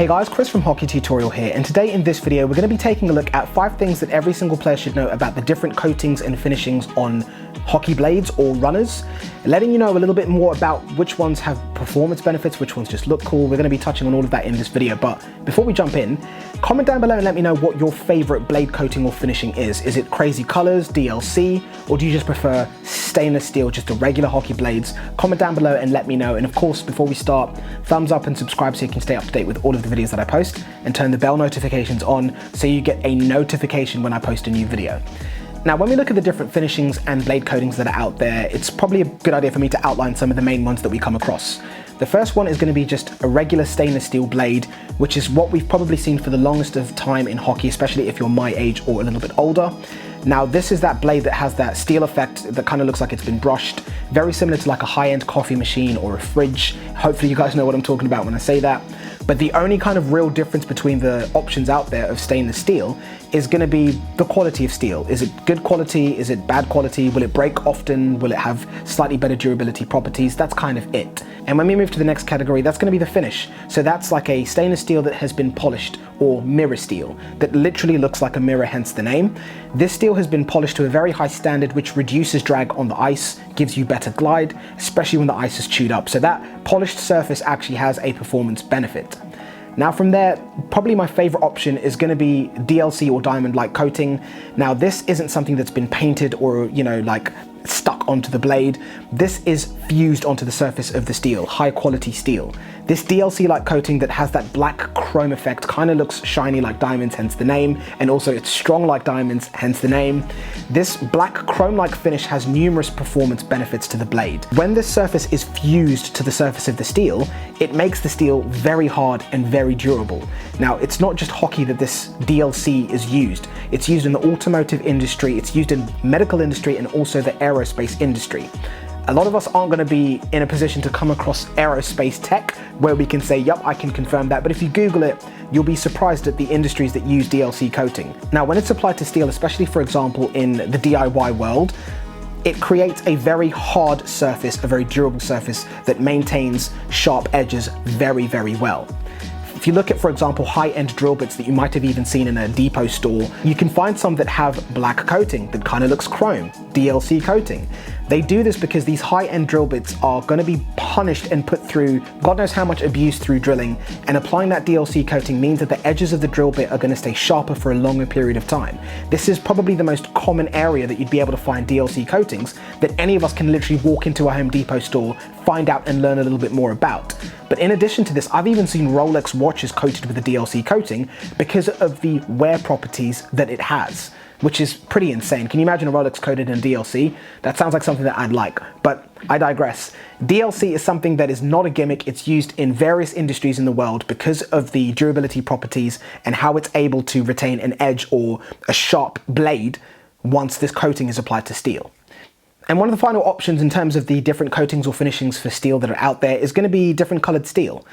Hey guys, Chris from Hockey Tutorial here, and today in this video we're going to be taking a look at 5 things that every single player should know about the different coatings and finishings on hockey blades or runners, letting you know a little bit more about which ones have performance benefits, which ones just look cool. We're going to be touching on all of that in this video, but before we jump in, comment down below and let me know what your favorite blade coating or finishing is. Is it crazy colors, DLC, or do you just prefer stainless steel, just the regular hockey blades? Comment down below and let me know. And of course, before we start, thumbs up and subscribe so you can stay up to date with all of the videos that I post, and turn the bell notifications on so you get a notification when I post a new video. Now, when we look at the different finishings and blade coatings that are out there, it's probably a good idea for me to outline some of the main ones that we come across. The first one is going to be just a regular stainless steel blade, which is what we've probably seen for the longest of time in hockey, especially if you're my age or a little bit older. Now, this is that blade that has that steel effect that kind of looks like it's been brushed, very similar to like a high-end coffee machine or a fridge. Hopefully you guys know what I'm talking about when I say that. But the only kind of real difference between the options out there of stainless steel is going to be the quality of steel. Is it good quality? Is it bad quality? Will it break often? Will it have slightly better durability properties? That's kind of it. And when we move to the next category, that's going to be the finish. So that's like a stainless steel that has been polished, or mirror steel, that literally looks like a mirror, hence the name. This steel has been polished to a very high standard, which reduces drag on the ice, gives you better glide, especially when the ice is chewed up. So that polished surface actually has a performance benefit. Now from there, probably my favorite option is going to be DLC or diamond-like coating. Now this isn't something that's been painted or, like stuck onto the blade. This is fused onto the surface of the steel, high quality steel. This DLC-like coating that has that black chrome effect kind of looks shiny like diamonds, hence the name, and also it's strong like diamonds, hence the name. This black chrome-like finish has numerous performance benefits to the blade. When this surface is fused to the surface of the steel, it makes the steel very hard and very durable. Now, it's not just hockey that this DLC is used. It's used in the automotive industry, it's used in medical industry, and also the aerospace industry. A lot of us aren't going to be in a position to come across aerospace tech where we can say, yep, I can confirm that. But if you Google it, you'll be surprised at the industries that use DLC coating. Now, when it's applied to steel, especially for example in the DIY world, it creates a very hard surface, a very durable surface that maintains sharp edges very, very well. If you look at, for example, high-end drill bits that you might have even seen in a depot store, you can find some that have black coating that kind of looks chrome, DLC coating. They do this because these high-end drill bits are going to be punished and put through God knows how much abuse through drilling, and applying that DLC coating means that the edges of the drill bit are going to stay sharper for a longer period of time. This is probably the most common area that you'd be able to find DLC coatings that any of us can literally walk into a Home Depot store, find out and learn a little bit more about. But in addition to this, I've even seen Rolex watches coated with a DLC coating because of the wear properties that it has, which is pretty insane. Can you imagine a Rolex coated in DLC? That sounds like something that I'd like, but I digress. DLC is something that is not a gimmick. It's used in various industries in the world because of the durability properties and how it's able to retain an edge or a sharp blade once this coating is applied to steel. And one of the final options in terms of the different coatings or finishings for steel that are out there is going to be different colored steel.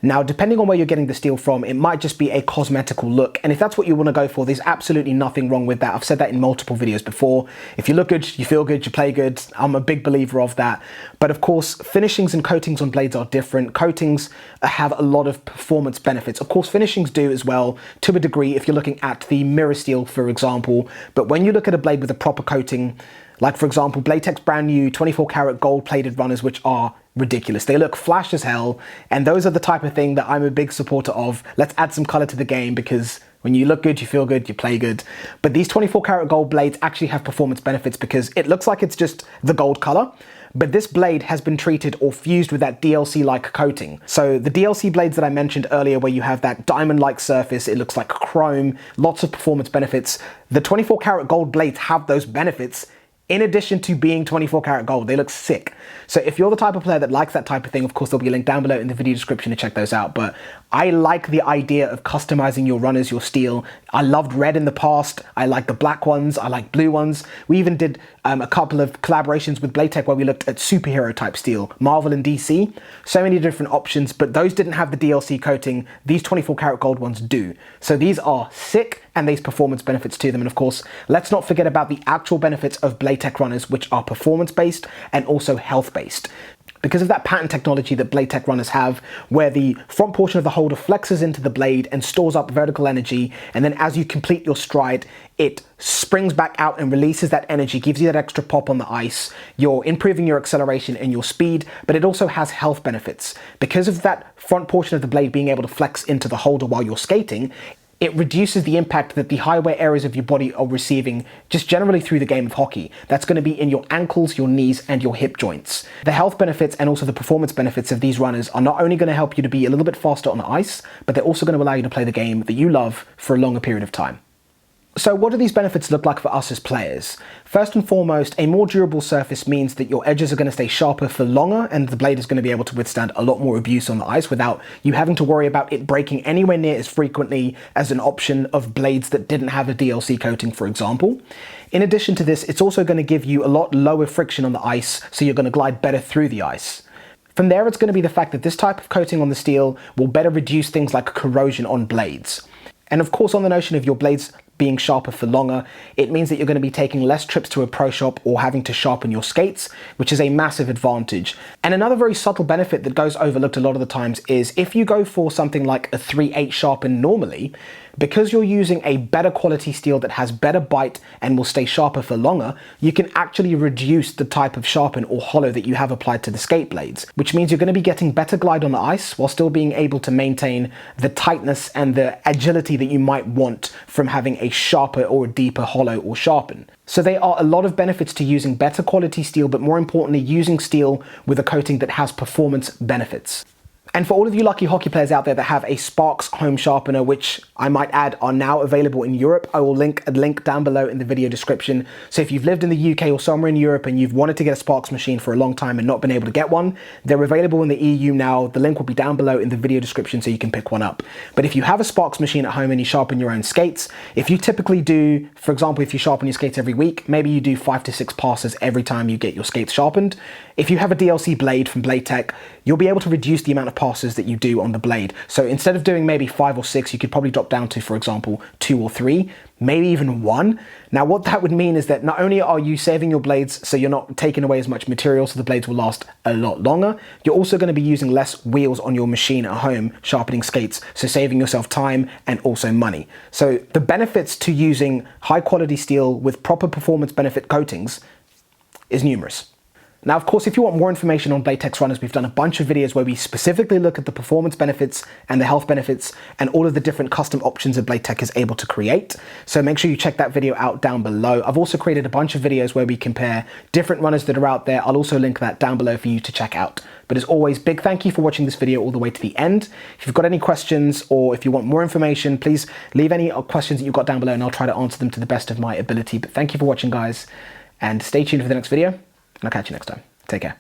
Now, depending on where you're getting the steel from, it might just be a cosmetical look. And if that's what you want to go for, there's absolutely nothing wrong with that. I've said that in multiple videos before. If you look good, you feel good, you play good. I'm a big believer of that. But of course, finishings and coatings on blades are different. Coatings have a lot of performance benefits. Of course, finishings do as well, to a degree, if you're looking at the mirror steel, for example. But when you look at a blade with a proper coating, like for example, Bladetek's brand new 24 karat gold plated runners, which are ridiculous. They look flash as hell, and those are the type of thing that I'm a big supporter of. Let's add some color to the game, because when you look good, you feel good, you play good. But these 24 karat gold blades actually have performance benefits because it looks like it's just the gold color, but this blade has been treated or fused with that DLC-like coating. So the DLC blades that I mentioned earlier, where you have that diamond-like surface, it looks like chrome, lots of performance benefits. The 24 karat gold blades have those benefits in addition to being 24 karat gold. They look sick. So if you're the type of player that likes that type of thing, of course, there'll be a link down below in the video description to check those out. But I like the idea of customizing your runners, your steel. I loved red in the past. I like the black ones. I like blue ones. We even did a couple of collaborations with Bladetek where we looked at superhero type steel, Marvel and DC. So many different options, but those didn't have the DLC coating. These 24 karat gold ones do. So these are sick, and there's performance benefits to them. And of course, let's not forget about the actual benefits of Bladetek runners, which are performance based and also health based. because of that patent technology that blade tech runners have, where the front portion of the holder flexes into the blade and stores up vertical energy, and then as you complete your stride, it springs back out and releases that energy, gives you that extra pop on the ice. You're improving your acceleration and your speed, but it also has health benefits. Because of that front portion of the blade being able to flex into the holder while you're skating, it reduces the impact that the high wear areas of your body are receiving just generally through the game of hockey. That's going to be in your ankles, your knees, and your hip joints. The health benefits and also the performance benefits of these runners are not only going to help you to be a little bit faster on the ice, but they're also going to allow you to play the game that you love for a longer period of time. So what do these benefits look like for us as players? First and foremost, a more durable surface means that your edges are going to stay sharper for longer, and the blade is going to be able to withstand a lot more abuse on the ice without you having to worry about it breaking anywhere near as frequently as an option of blades that didn't have a DLC coating, for example. In addition to this, it's also going to give you a lot lower friction on the ice, so you're going to glide better through the ice. From there, it's going to be the fact that this type of coating on the steel will better reduce things like corrosion on blades. And of course, on the notion of your blades being sharper for longer, it means that you're going to be taking less trips to a pro shop or having to sharpen your skates, which is a massive advantage. And another very subtle benefit that goes overlooked a lot of the times is if you go for something like a 3/8 sharpen normally, because you're using a better quality steel that has better bite and will stay sharper for longer, you can actually reduce the type of sharpen or hollow that you have applied to the skate blades, which means you're going to be getting better glide on the ice while still being able to maintain the tightness and the agility that you might want from having a sharper or a deeper hollow or sharpen. So there are a lot of benefits to using better quality steel, but more importantly, using steel with a coating that has performance benefits. And for all of you lucky hockey players out there that have a Sparks home sharpener, which I might add are now available in Europe, I will link a link down below in the video description. So if you've lived in the UK or somewhere in Europe and you've wanted to get a Sparks machine for a long time and not been able to get one, they're available in the EU now. The link will be down below in the video description so you can pick one up. But if you have a Sparks machine at home and you sharpen your own skates, if you typically do, for example, if you sharpen your skates every week, maybe you do 5 to 6 passes every time you get your skates sharpened. If you have a DLC blade from Blade Tech, you'll be able to reduce the amount of passes that you do on the blade. So instead of doing maybe 5 or 6, you could probably drop down to, for example, 2 or 3, maybe even 1. Now what that would mean is that not only are you saving your blades so you're not taking away as much material so the blades will last a lot longer, you're also going to be using less wheels on your machine at home sharpening skates, so saving yourself time and also money. So the benefits to using high quality steel with proper performance benefit coatings is numerous. Now, of course, if you want more information on Blade Tech's runners, we've done a bunch of videos where we specifically look at the performance benefits and the health benefits and all of the different custom options that Blade Tech is able to create. So make sure you check that video out down below. I've also created a bunch of videos where we compare different runners that are out there. I'll also link that down below for you to check out. But as always, big thank you for watching this video all the way to the end. If you've got any questions or if you want more information, please leave any questions that you've got down below and I'll try to answer them to the best of my ability. But thank you for watching, guys, and stay tuned for the next video. And I'll catch you next time. Take care.